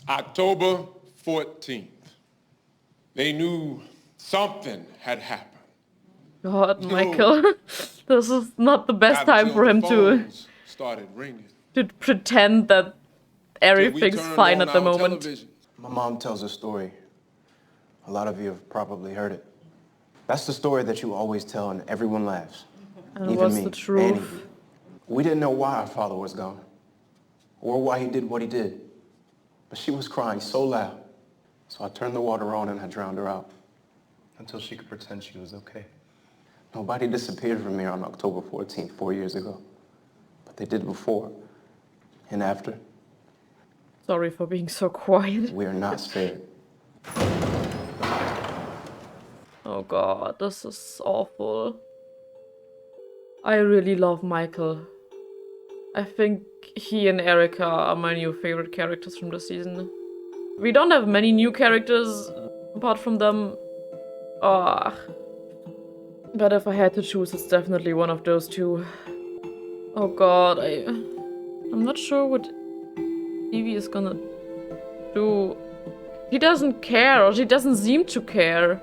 October 14th. They knew something had happened. God, Michael. This is not the best time for him to started ringing. To pretend that everything's fine at the moment. My mom tells a story. A lot of you have probably heard it. That's the story that you always tell and everyone laughs. And even what's me, the truth? Annie. We didn't know why our father was gone or why he did what he did. But she was crying so loud. So I turned the water on and I drowned her out until she could pretend she was okay. Nobody disappeared from here on October 14th, 4 years ago. But they did before and after. Sorry for being so quiet. We are not spared. Oh god, this is awful. I really love Michael. I think he and Erica are my new favorite characters from the season. We don't have many new characters apart from them. Ah. But if I had to choose, it's definitely one of those two. Oh god, I'm not sure what Evie is gonna do. She doesn't care, or she doesn't seem to care.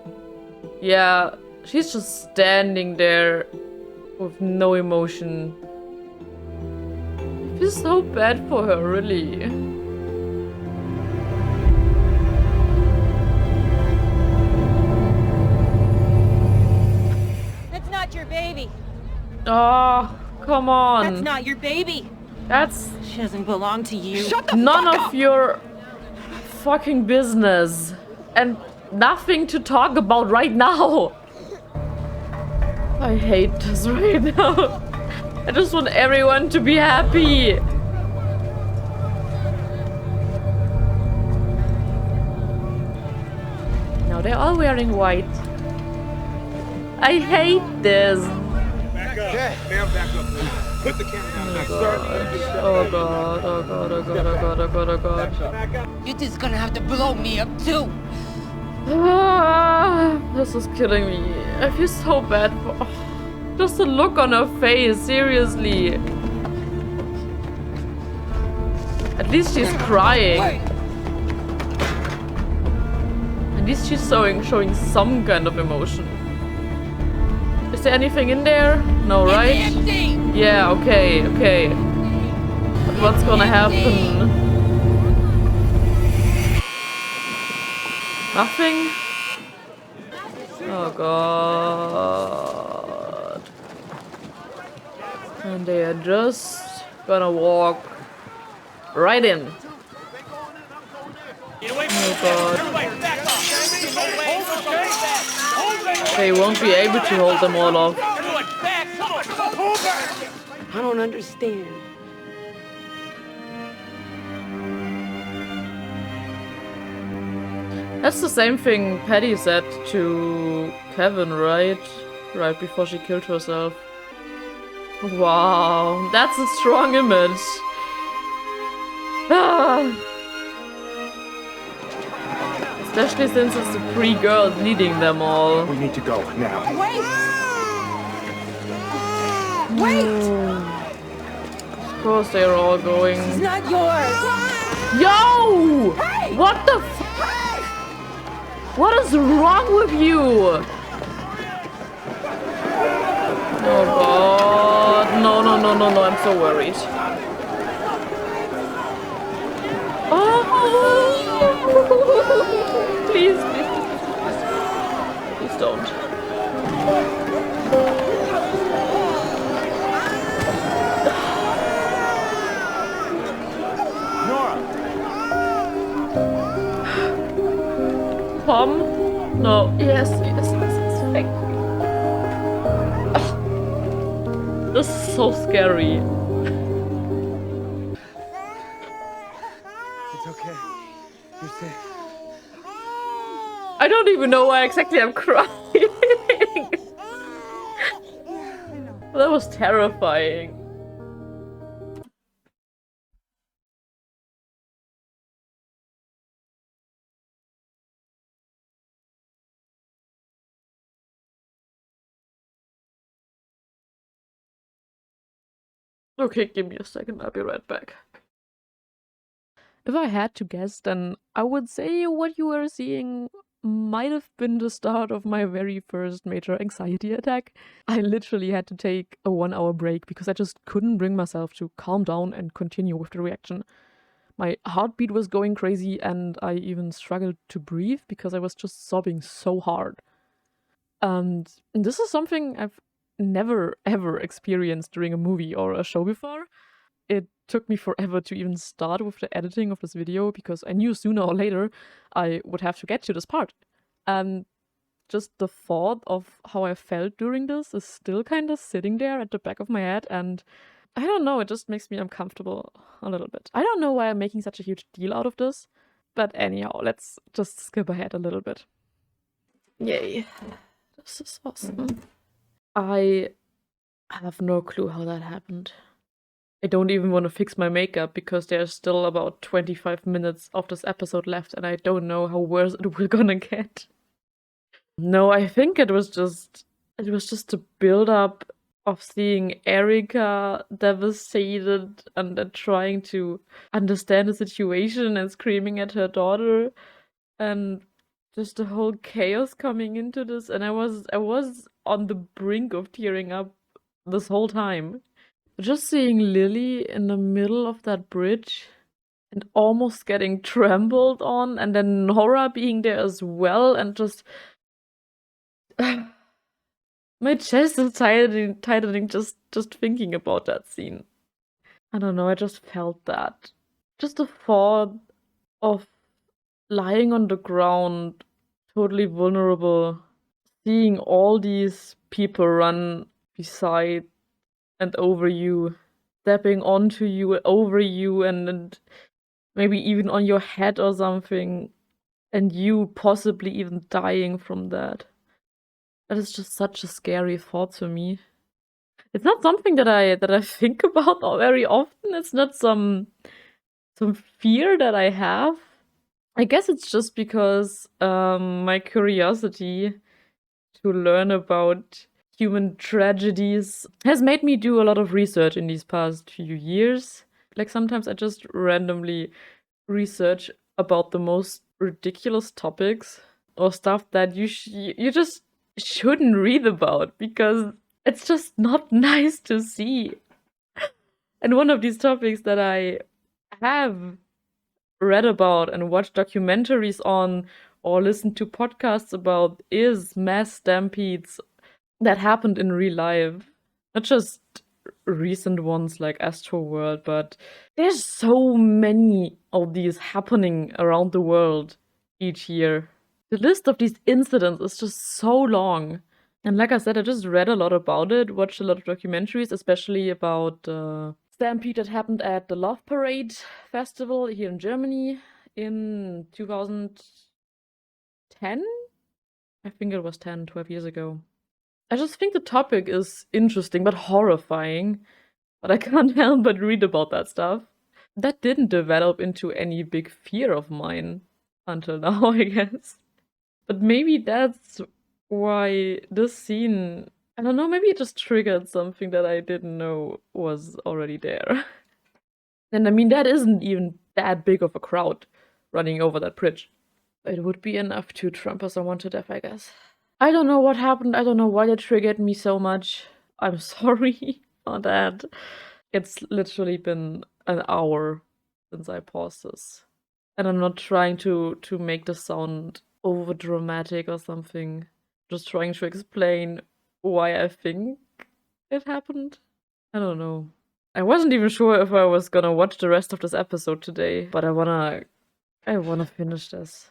Yeah, she's just standing there with no emotion. I feel so bad for her, really. That's not your baby. Oh, come on. That's not your baby. That's... She doesn't belong to you. Shut the None of your fucking business. And nothing to talk about right now. I hate this right now. I just want everyone to be happy. Now they're all wearing white. I hate this. Back up. Okay. Ma'am, back up, please. Put the camera down. Oh god, oh god, oh god, oh god, oh god, oh god. Back up. You're just gonna have to blow me up too. Ah, this is killing me. I feel so bad for... Oh, just the look on her face, seriously. At least she's crying. At least she's showing some kind of emotion. Is there anything in there? No, right? Yeah, okay, okay. But what's gonna happen? Nothing? Oh god. And they are just gonna walk right in. Oh god. They won't be able to hold them all off. I don't understand. That's the same thing Patty said to Kevin, right? Right before she killed herself. Wow, that's a strong image. Ah. Especially since it's the three girls leading them all. We need to go now. Wait! Wait! Of course they're all going. It's not yours. Yo! Hey! What the f- What is wrong with you? Oh god. No, no, no, no, no. I'm so worried. Oh! Please, please, please don't. Tom? No. Yes, yes, yes, yes. Thank you. This is so scary. It's okay. You're safe. I don't even know why exactly I'm crying. That was terrifying. Okay, give me a second, I'll be right back. If I had to guess, then I would say what you were seeing might have been the start of my very first major anxiety attack. I literally had to take a 1-hour break because I just couldn't bring myself to calm down and continue with the reaction. My heartbeat was going crazy and I even struggled to breathe because I was just sobbing so hard. And this is something I've never ever experienced during a movie or a show before. It took me forever to even start with the editing of this video because I knew sooner or later I would have to get to this part. And just the thought of how I felt during this is still kind of sitting there at the back of my head, and I don't know, it just makes me uncomfortable a little bit. I don't know why I'm making such a huge deal out of this, but anyhow, let's just skip ahead a little bit. Yay. This is awesome. I have no clue how that happened. I don't even want to fix my makeup because there's still about 25 minutes of this episode left and I don't know how worse it will gonna get. No, I think it was just a build-up of seeing Erica devastated and then trying to understand the situation and screaming at her daughter, and just the whole chaos coming into this, and I was on the brink of tearing up this whole time. Just seeing Lily in the middle of that bridge and almost getting trampled on, and then Nora being there as well, and just my chest is tightening just thinking about that scene. I don't know, I just felt that. Just the thought of lying on the ground, totally vulnerable, seeing all these people run beside and over you, stepping onto you, over you, and maybe even on your head or something, and you possibly even dying from that. That is just such a scary thought to me. It's not something that I think about very often. It's not some fear that I have. I guess it's just because my curiosity to learn about human tragedies has made me do a lot of research in these past few years. Like sometimes I just randomly research about the most ridiculous topics or stuff that you just shouldn't read about because it's just not nice to see. And one of these topics that I have read about and watched documentaries on or listened to podcasts about is mass stampedes that happened in real life. Not just recent ones like Astroworld, but there's so many of these happening around the world each year. The list of these incidents is just so long. And like I said, I just read a lot about it, watched a lot of documentaries, especially about the stampede that happened at the Love Parade Festival here in Germany in 2010? I think it was 12 years ago. I just think the topic is interesting but horrifying, but I can't help but read about that stuff. That didn't develop into any big fear of mine until now, I guess. But maybe that's why this scene, I don't know, maybe it just triggered something that I didn't know was already there. And I mean, that isn't even that big of a crowd running over that bridge. It would be enough to trample someone to death, I guess. I don't know what happened. I don't know why it triggered me so much. I'm sorry for that. It's literally been an hour since I paused this. And I'm not trying to make this sound over dramatic or something. Just trying to explain why I think it happened. I don't know. I wasn't even sure if I was gonna watch the rest of this episode today, but I wanna finish this.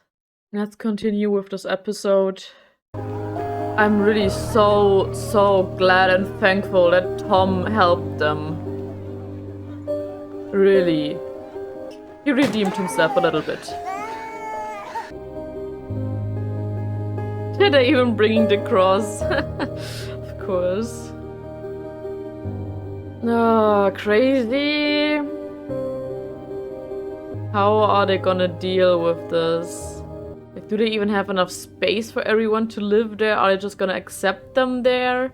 Let's continue with this episode. I'm really so glad and thankful that Tom helped them. Really. He redeemed himself a little bit. They're even bringing the cross. Of course. Oh, crazy. How are they gonna deal with this? Like, do they even have enough space for everyone to live there? Are they just gonna accept them there?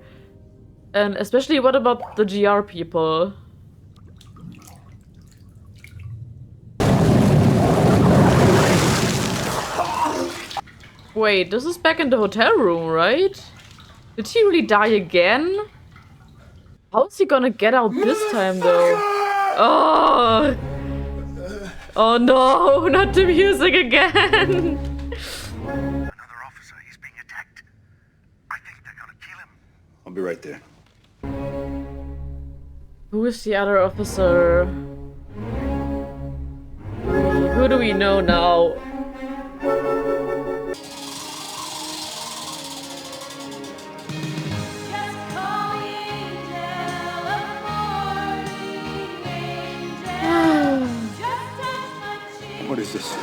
And especially, what about the GR people? Wait, this is back in the hotel room, right? Did he really die again? How is he gonna get out this time, though? Oh! Oh no, not the music again! Another officer, he's being attacked. I think they're gonna kill him. I'll be right there. Who is the other officer? Who do we know now? What is this?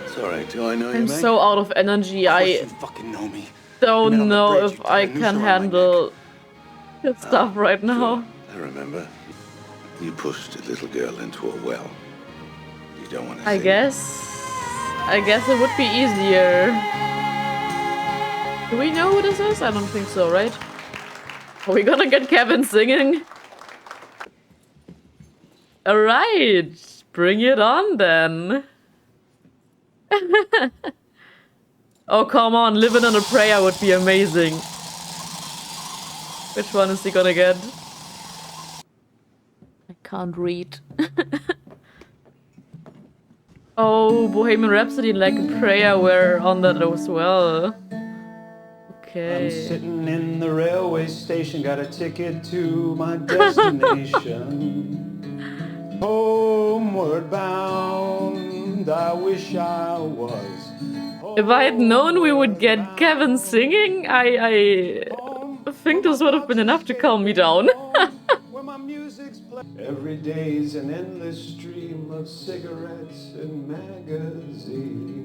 It's all right, till I know you, I'm man. so out of energy. Of course I you fucking know me. don't You met on the know bridge, if you tied I a noose can around my handle this stuff right now. I remember. You pushed a little girl into a well. You don't want to I guess it would be easier. Do we know who this is? I don't think so, right? Are we gonna get Kevin singing? Alright, bring it on then. Oh, come on, living on a prayer would be amazing. Which one is he gonna get? I can't read. Oh, Bohemian Rhapsody and Like a Prayer were on that as well. I'm Okay. sitting in the railway station, got a ticket to my destination. Homeward bound, I wish I was. If I had known we would get Kevin singing, I think this would have been enough to calm me down. Where my music's played. Every day's an endless stream of cigarettes and magazines.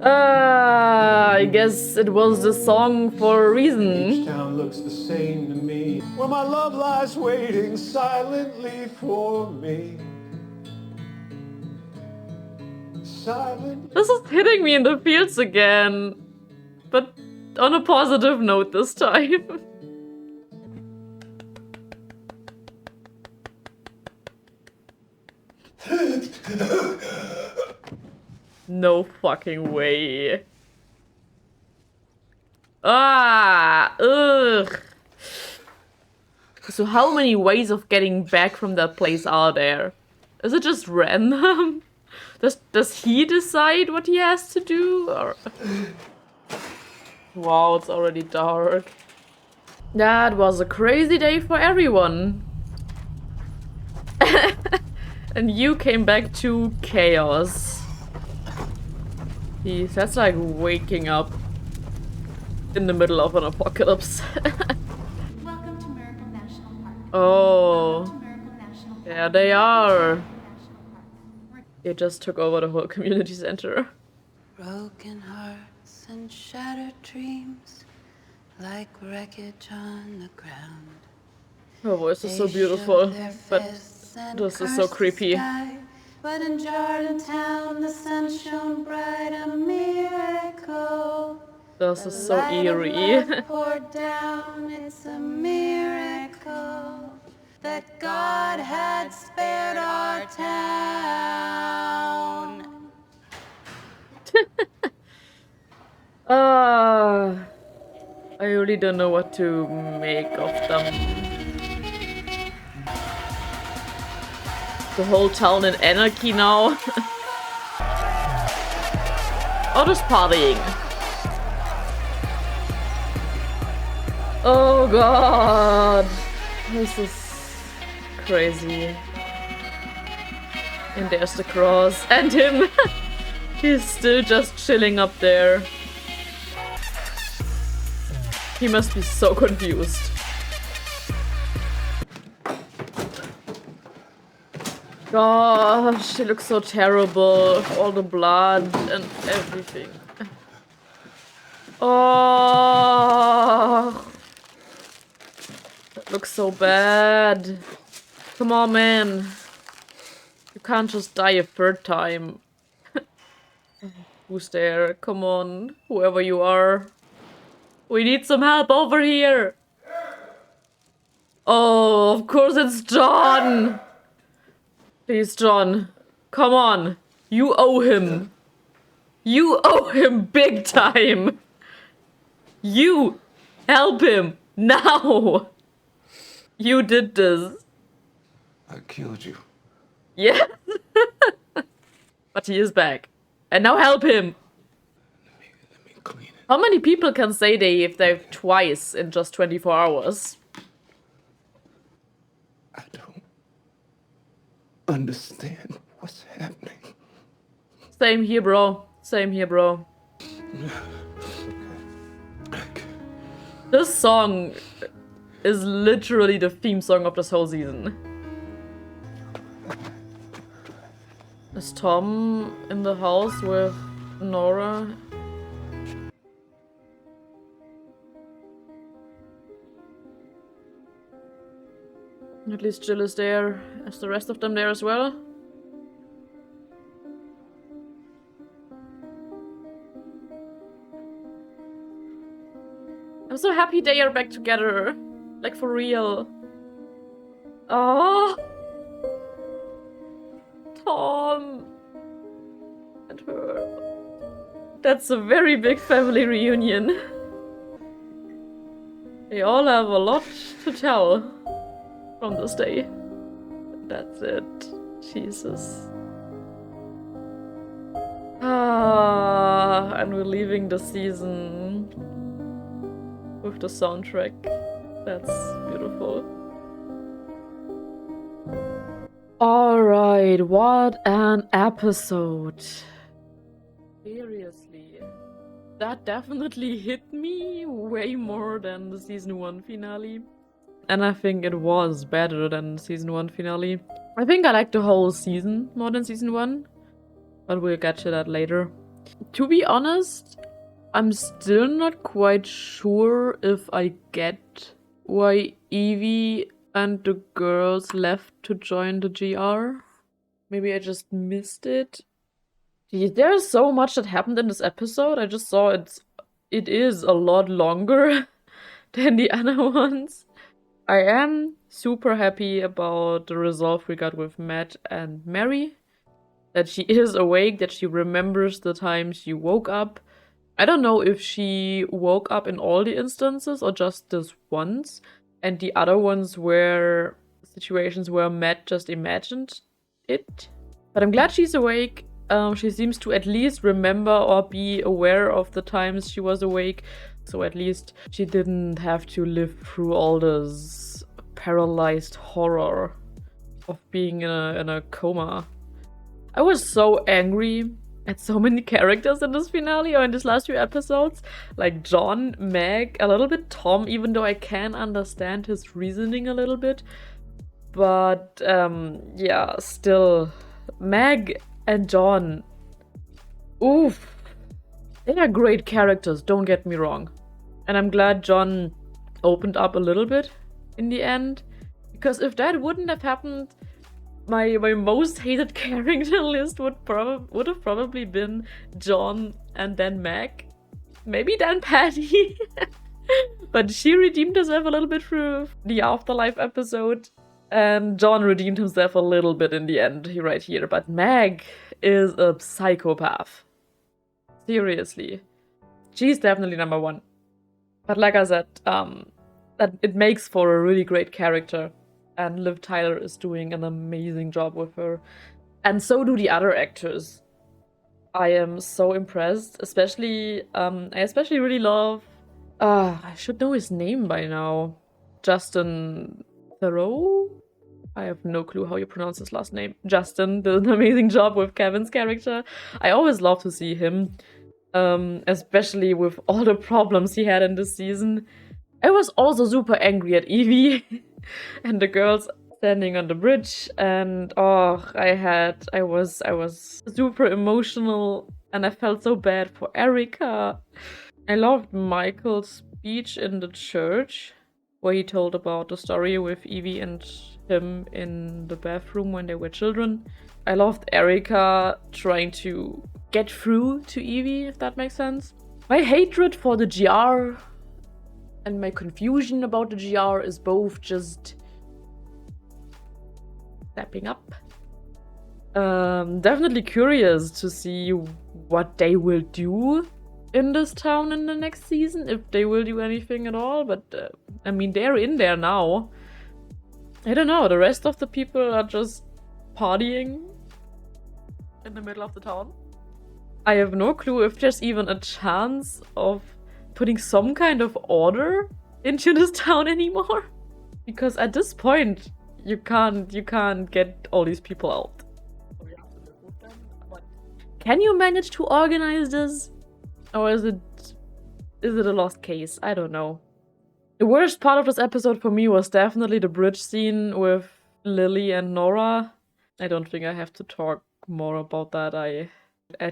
I guess it was the song for a Each reason. town looks the same to me, where my love lies waiting silently for me. Silently. This is hitting me in the feels again, but on a positive note this time. No fucking way. Ah, ugh. So how many ways of getting back from that place are there? Is it just random? Does he decide what he has to do? Or... Wow, it's already dark. That was a crazy day for everyone. And you came back to chaos. Jeez, that's like waking up in the middle of an apocalypse. Welcome to Miracle National Park. Oh, Miracle National Park. there they are. National Park. They just took over the whole community center. Broken hearts and shattered dreams, like wreckage on the ground. Her voice is so They beautiful, shook their but fists and this is so cursed the creepy. sky. But in Jordan town, the sun shone bright, a miracle. This The is so light of eerie. love poured down, it's a miracle that God had spared our town. I really don't know what to make of them. The whole town in anarchy now. Or just partying. Oh god. This is crazy. And there's the cross. And him! He's still just chilling up there. He must be so confused. Gosh, she looks so terrible. All the blood and everything. Oh, that looks so bad. Come on, man. You can't just die a third time. Who's there? Come on, whoever you are. We need some help over here. Oh, of course it's John. Please, John. Come on. You owe him. You owe him big time. You help him now. You did this. I killed you. Yeah. But he is back. And now help him. Let me clean it. How many people can say they've twice in just 24 hours? I don't understand what's happening. Same here, bro. Same here, bro. This song is literally the theme song of this whole season. Is Tom in the house with Nora? At least Jill is there. Is the rest of them there as well? I'm so happy they are back together. Like, for real. Oh, Tom and her. That's a very big family reunion. They all have a lot to tell from this day. That's it. Jesus. And we're leaving the season with the soundtrack. That's beautiful. Alright, what an episode. Seriously. That definitely hit me way more than the season 1 finale. And I think it was better than the season 1 finale. I think I liked the whole season more than season 1. But we'll get to that later. To be honest, I'm still not quite sure if I get why Evie and the girls left to join the GR. Maybe I just missed it. There's so much that happened in this episode. I just saw it is a lot longer than the other ones. I am super happy about the resolve we got with Matt and Mary. That she is awake, that she remembers the time she woke up. I don't know if she woke up in all the instances or just this once. And the other ones were situations where Matt just imagined it. But I'm glad she's awake. She seems to at least remember or be aware of the times she was awake. So at least she didn't have to live through all this paralyzed horror of being in a coma. I was so angry at so many characters in this finale or in these last few episodes. Like John, Meg, a little bit Tom, even though I can understand his reasoning a little bit. But yeah, still, Meg and John, oof, they are great characters, don't get me wrong. And I'm glad John opened up a little bit in the end. Because if that wouldn't have happened, my most hated character list would have probably been John and then Meg. Maybe then Patty. But she redeemed herself a little bit through the Afterlife episode. And John redeemed himself a little bit in the end, right here. But Meg is a psychopath. Seriously. She's definitely number 1. But like I said, that it makes for a really great character. And Liv Tyler is doing an amazing job with her. And so do the other actors. I am so impressed. Especially, I especially really love... I should know his name by now. Justin Theroux? I have no clue how you pronounce his last name. Justin did an amazing job with Kevin's character. I always love to see him. Especially with all the problems he had in this season. I was also super angry at Evie. And the girls standing on the bridge, and oh, I was super emotional, and I felt so bad for Erica. I loved Michael's speech in the church, where he told about the story with Evie and him in the bathroom when they were children. I loved Erica trying to get through to Evie, if that makes sense. My hatred for the GR and my confusion about the GR is both just stepping up. Definitely curious to see what they will do in this town in the next season, if they will do anything at all. But I mean, they're in there now. I don't know, the rest of the people are just partying in the middle of the town. I have no clue if there's even a chance of putting some kind of order into this town anymore. Because at this point, you can't get all these people out. Can you manage to organize this? Or is it a lost case? I don't know. The worst part of this episode for me was definitely the bridge scene with Lily and Nora. I don't think I have to talk more about that. I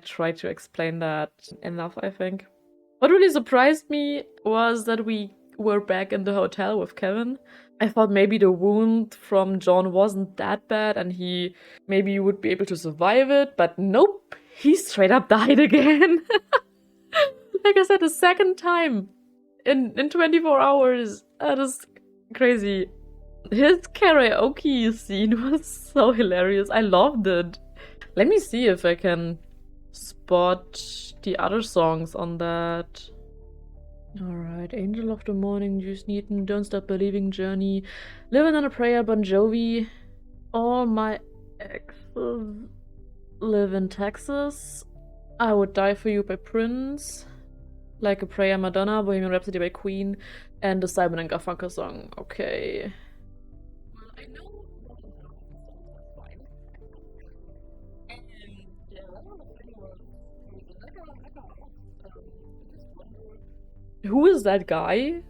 tried to explain that enough, I think. What really surprised me was that we were back in the hotel with Kevin. I thought maybe the wound from John wasn't that bad and he maybe would be able to survive it, but nope, he straight up died again. Like I said, the second time in 24 hours. That is crazy. His karaoke scene was so hilarious. I loved it. Let me see if I can spot the other songs on that. Alright, Angel of the Morning, Juice Neaton, Don't Stop Believing, Journey, Living on a Prayer, Bon Jovi, All My Exes Live in Texas, I Would Die For You by Prince, Like a Prayer, Madonna, Bohemian Rhapsody by Queen, and the Simon & Garfunkel song. Okay. Well, I know one of the songs, that's fine. And yeah, I don't know if anyone who is that guy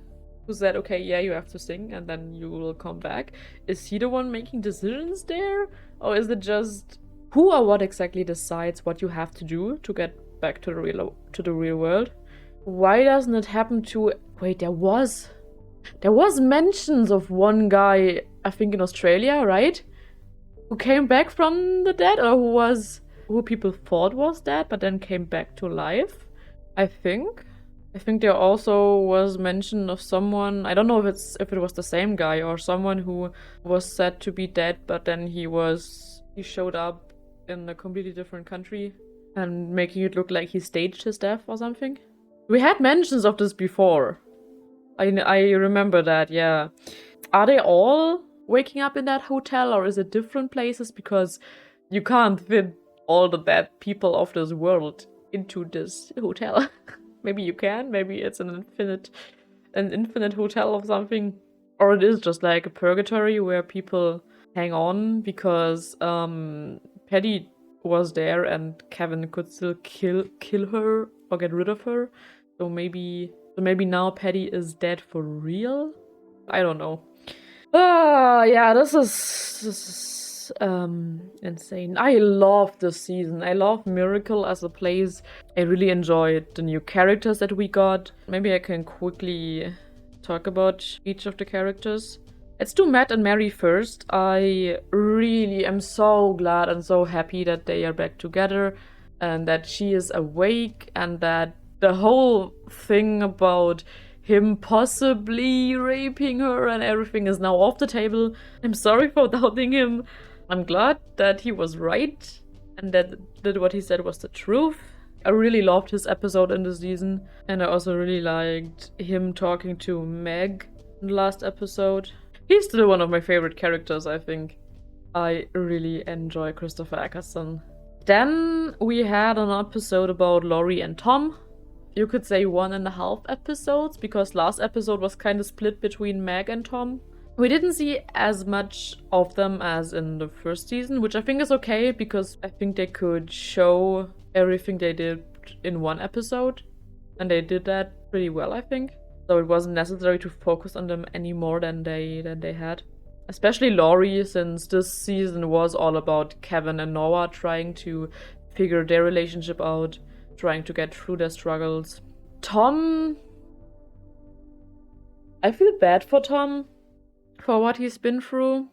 who said, okay, yeah, you have to sing and then you will come back? Is he the one making decisions there? Or is it just who or what exactly decides what you have to do to get back to the real world? Why doesn't it happen to... Wait, there was mentions of one guy, I think in Australia, right? Who came back from the dead, or who people thought was dead but then came back to life, I think. I think there also was mention of someone, I don't know if it was the same guy or someone who was said to be dead, but then he showed up in a completely different country and making it look like he staged his death or something. We had mentions of this before. I remember that, yeah. Are they all waking up in that hotel, or is it different places? Because you can't fit all the dead people of this world into this hotel. Maybe you can, maybe it's an infinite hotel or something. Or it is just like a purgatory where people hang on because Paddy was there and Kevin could still kill her or get rid of her. So maybe now Paddy is dead for real? I don't know. Yeah, this is insane. I love this season. I love Miracle as a place. I really enjoyed the new characters that we got. Maybe I can quickly talk about each of the characters. Let's do Matt and Mary first. I really am so glad and so happy that they are back together and that she is awake and that the whole thing about him possibly raping her and everything is now off the table. I'm sorry for doubting him. I'm glad that he was right and that what he said was the truth. I really loved his episode in this season, and I also really liked him talking to Meg in the last episode. He's still one of my favorite characters, I think. I really enjoy Christopher Eccleston. Then we had an episode about Laurie and Tom. You could say 1.5 episodes, because last episode was kind of split between Meg and Tom. We didn't see as much of them as in the first season, which I think is okay, because I think they could show everything they did in one episode, and they did that pretty well, I think. So it wasn't necessary to focus on them any more than they had. Especially Laurie, since this season was all about Kevin and Noah trying to figure their relationship out, trying to get through their struggles. Tom... I feel bad for Tom, for what he's been through.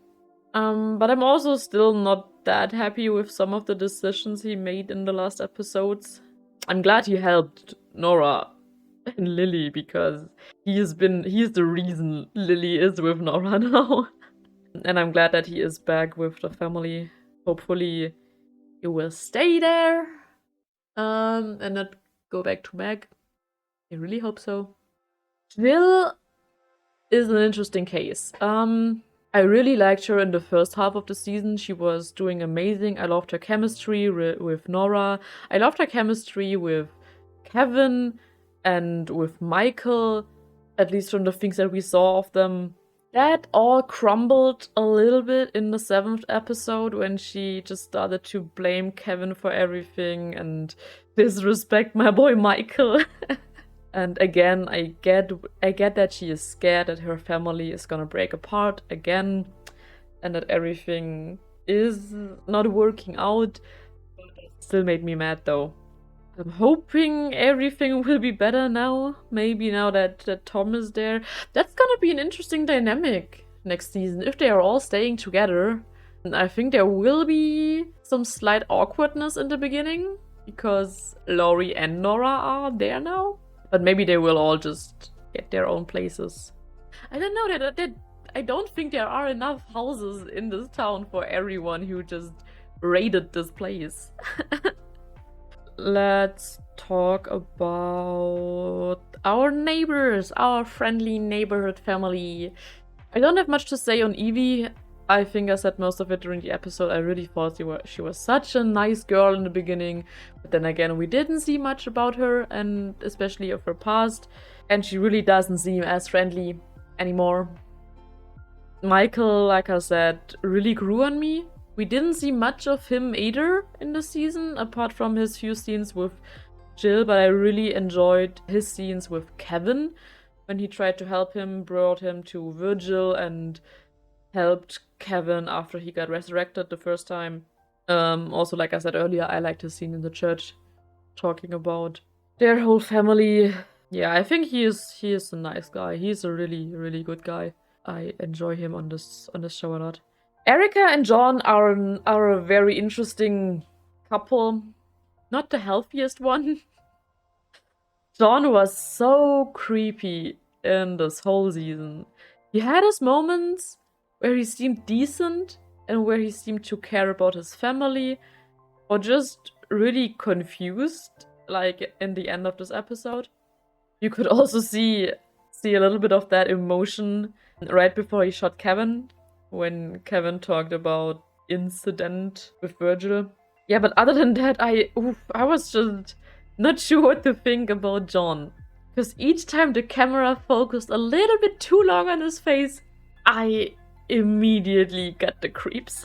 But I'm also still not that happy with some of the decisions he made in the last episodes. I'm glad he helped Nora and Lily, because he's the reason Lily is with Nora now. And I'm glad that he is back with the family. Hopefully he will stay there. And not go back to Meg. I really hope so. Jill is an interesting case. I really liked her in the first half of the season. She was doing amazing. I loved her chemistry with Nora. I loved her chemistry with Kevin and with Michael, at least from the things that we saw of them. That all crumbled a little bit in the 7th episode when she just started to blame Kevin for everything and disrespect my boy Michael. And again, I get that she is scared that her family is gonna break apart again and that everything is not working out. It still made me mad though. I'm hoping everything will be better now. Maybe now that Tom is there. That's gonna be an interesting dynamic next season if they are all staying together. And I think there will be some slight awkwardness in the beginning because Laurie and Nora are there now. But maybe they will all just get their own places. I don't know, I don't think there are enough houses in this town for everyone who just raided this place. Let's talk about our neighbors, our friendly neighborhood family. I don't have much to say on Evie. I think I said most of it during the episode. I really thought she was such a nice girl in the beginning. But then again, we didn't see much about her, and especially of her past. And she really doesn't seem as friendly anymore. Michael, like I said, really grew on me. We didn't see much of him either in the season, apart from his few scenes with Jill. But I really enjoyed his scenes with Kevin. When he tried to help him, brought him to Virgil, and helped Kevin after he got resurrected the first time. Also, like I said earlier, I liked his scene in the church, talking about their whole family. Yeah, I think he is a nice guy. He's a really, really good guy. I enjoy him on this show a lot. Erica and John are a very interesting couple. Not the healthiest one. John was so creepy in this whole season. He had his moments where he seemed decent and where he seemed to care about his family, or just really confused, like in the end of this episode. You could also see a little bit of that emotion right before he shot Kevin, when Kevin talked about incident with Virgil. Yeah, but other than that, I was just not sure what to think about John. Because each time the camera focused a little bit too long on his face, I immediately got the creeps.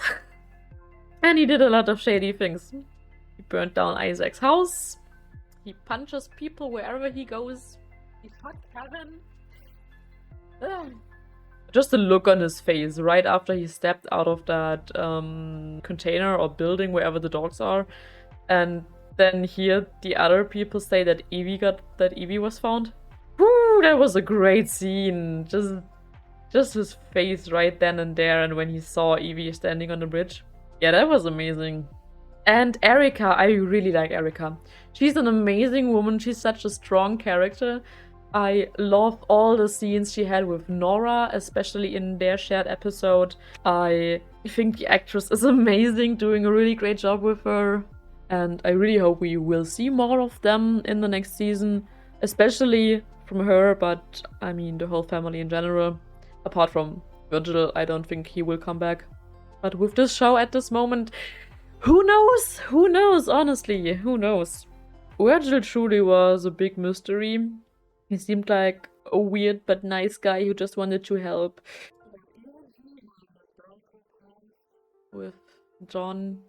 And he did a lot of shady things. He burned down Isaac's house. He punches people wherever he goes. He shot Kevin. Ugh. Just the look on his face right after he stepped out of that container or building wherever the dogs are, and then hear the other people say that Evie was found. Woo, that was a great scene. Just his face right then and there, and when he saw Evie standing on the bridge. Yeah, that was amazing. And Erica, I really like Erica. She's an amazing woman. She's such a strong character. I love all the scenes she had with Nora, especially in their shared episode. I think the actress is amazing, doing a really great job with her. And I really hope we will see more of them in the next season, especially from her, but I mean the whole family in general. Apart from Virgil, I don't think he will come back. But with this show at this moment, who knows? Who knows, honestly? Who knows? Virgil truly was a big mystery. He seemed like a weird but nice guy who just wanted to help. With John.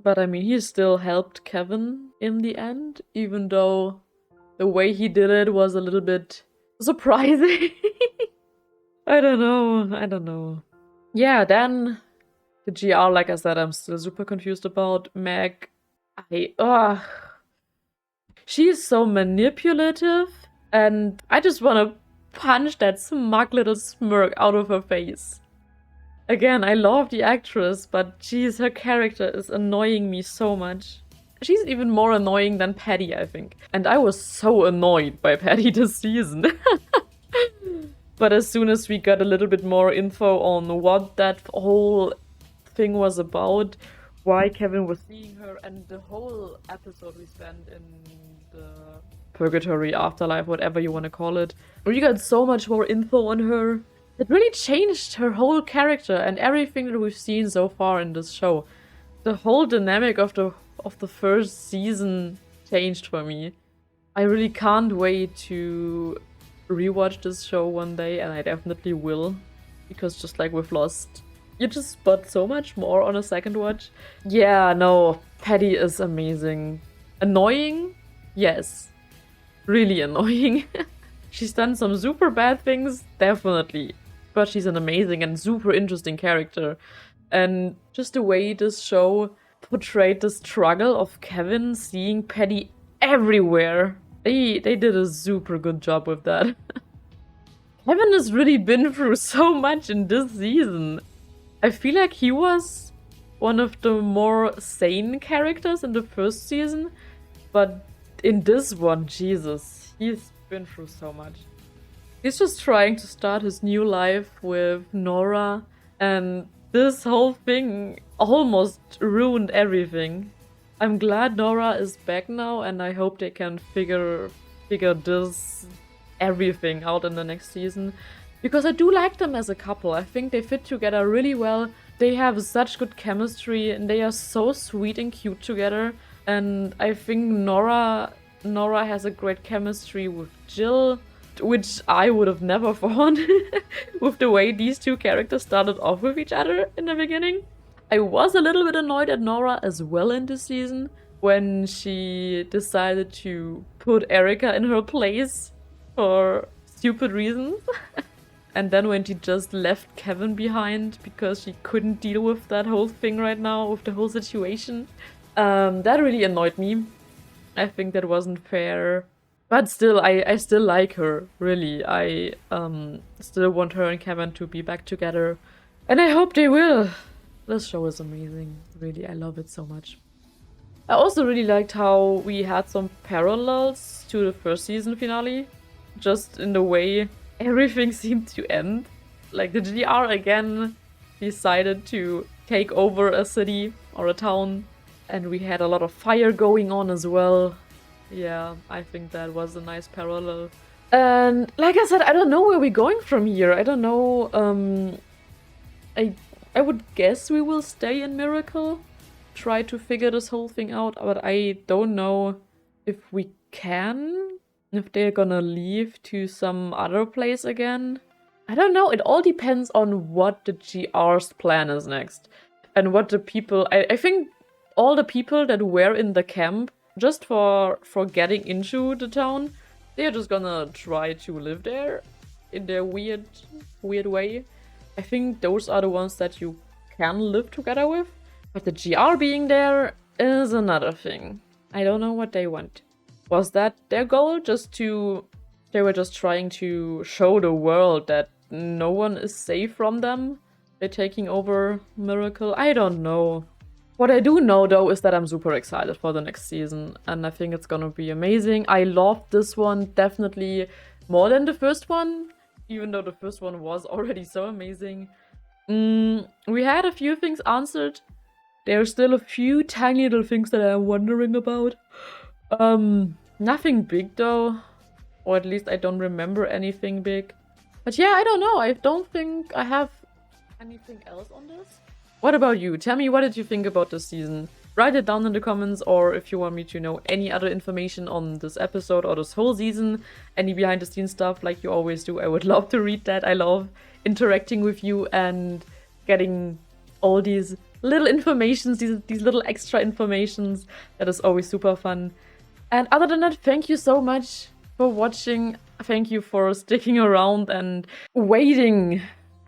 But I mean, he still helped Kevin in the end, even though the way he did it was a little bit surprising. I don't know. Yeah, then the GR, like I said, I'm still super confused about. Meg, she is so manipulative, and I just want to punch that smug little smirk out of her face. Again, I love the actress, but her character is annoying me so much. She's even more annoying than Patty, I think. And I was so annoyed by Patty this season. But as soon as we got a little bit more info on what that whole thing was about, why Kevin was seeing her, and the whole episode we spent in the purgatory, afterlife, whatever you want to call it. We got so much more info on her. It really changed her whole character and everything that we've seen so far in this show. The whole dynamic of the first season changed for me. I really can't wait to rewatch this show one day, and I definitely will. Because just like with Lost, you just spot so much more on a second watch. Yeah, no, Patty is amazing. Annoying? Yes. Really annoying. She's done some super bad things, definitely. But she's an amazing and super interesting character. And just the way this show portrayed the struggle of Kevin seeing Patty everywhere. They did a super good job with that. Kevin has really been through so much in this season. I feel like he was one of the more sane characters in the first season, but in this one, Jesus, he's been through so much. He's just trying to start his new life with Nora, and this whole thing almost ruined everything. I'm glad Nora is back now, and I hope they can figure this everything out in the next season, because I do like them as a couple. I think they fit together really well. They have such good chemistry and they are so sweet and cute together. And I think Nora has a great chemistry with Jill, which I would have never thought with the way these two characters started off with each other in the beginning. I was a little bit annoyed at Nora as well in this season when she decided to put Erica in her place for stupid reasons. And then when she just left Kevin behind because she couldn't deal with that whole thing right now, with the whole situation. That really annoyed me. I think that wasn't fair. But still, I still like her, really. I still want her and Kevin to be back together. And I hope they will. This show is amazing. Really, I love it so much. I also really liked how we had some parallels to the first season finale. Just in the way everything seemed to end. Like the GR again decided to take over a city or a town. And we had a lot of fire going on as well. Yeah, I think that was a nice parallel. And like I said, I don't know where we're going from here. I don't know. I would guess we will stay in Miracle. Try to figure this whole thing out. But I don't know if we can. If they're gonna leave to some other place again. I don't know. It all depends on what the GR's plan is next. And what the people... I think all the people that were in the camp, just for getting into the town, they're just gonna try to live there in their weird way. I think those are the ones that you can live together with. But the GR being there is another thing. I don't know what they want. Was that their goal? They were just trying to show the world that no one is safe from them? They're taking over Miracle? I don't know. What I do know though is that I'm super excited for the next season, and I think it's gonna be amazing. I loved this one definitely more than the first one, even though the first one was already so amazing. We had a few things answered. There's still a few tiny little things that I'm wondering about. Nothing big though, or at least I don't remember anything big. But yeah, I don't know. I don't think I have anything else on this. What about you? Tell me, what did you think about this season? Write it down in the comments, or if you want me to know any other information on this episode or this whole season, any behind the scenes stuff like you always do, I would love to read that. I love interacting with you and getting all these little informations, these little extra informations. That is always super fun. And other than that, thank you so much for watching. Thank you for sticking around and waiting.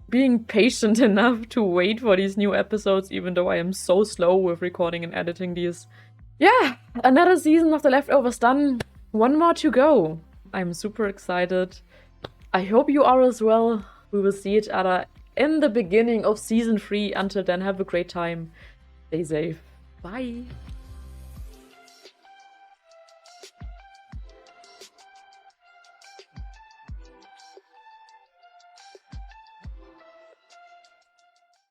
Being patient enough to wait for these new episodes, even though I am so slow with recording and editing these. Yeah, another season of The Leftovers done. One more to go. I'm super excited. I hope you are as well. We will see each other in the beginning of season 3. Until then, have a great time. Stay safe. Bye.